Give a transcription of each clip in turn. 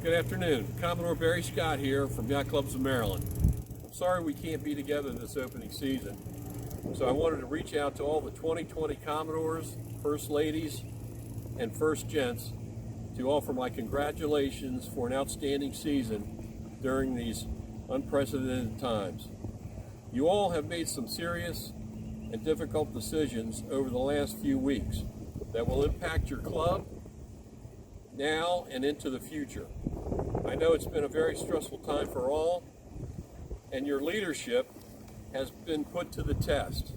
Good afternoon. Commodore Barry Scott here from Yacht Clubs of Maryland. I'm sorry we can't be together this opening season, so I wanted to reach out to all the 2020 Commodores, First Ladies, and First Gents to offer my congratulations for an outstanding season during these unprecedented times. You all have made some serious and difficult decisions over the last few weeks that will impact your club now and into the future. I know it's been a very stressful time for all, and your leadership has been put to the test,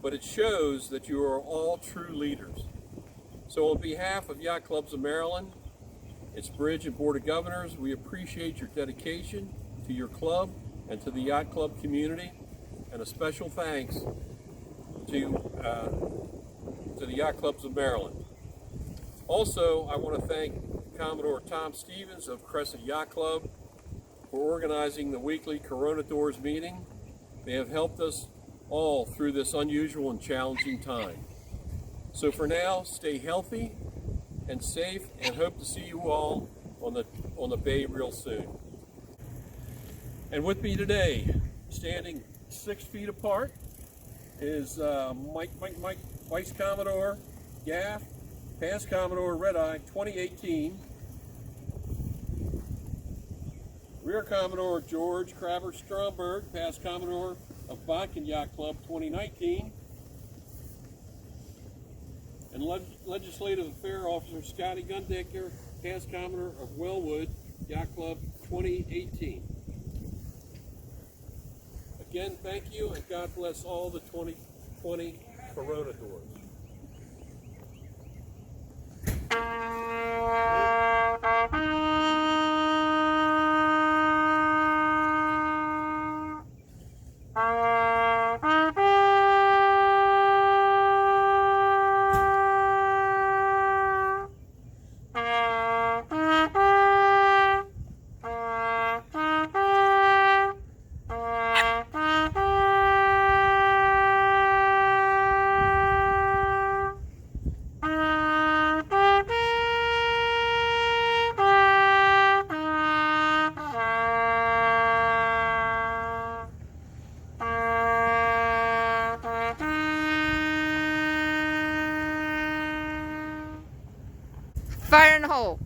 but it shows that you are all true leaders. So on behalf of Yacht Clubs of Maryland, its Bridge and Board of Governors, we appreciate your dedication to your club and to the yacht club community, and a special thanks to the Yacht Clubs of Maryland. Also, I want to thank Commodore Tom Stevens of Crescent Yacht Club for organizing the weekly Corona Doors meeting. They have helped us all through this unusual and challenging time. So for now, stay healthy and safe, and hope to see you all on the bay real soon. And with me today, standing 6 feet apart, is Mike, Vice Commodore Gaff, Past Commodore Red Eye 2018, Rear Commodore George Crabber Stromberg, Past Commodore of Bodkin Yacht Club 2019, and Legislative Affair Officer Scotty Gundecker, Past Commodore of Wellwood Yacht Club 2018. Again, thank you, and God bless all the 2020 Corona Doors. Fire in the hole.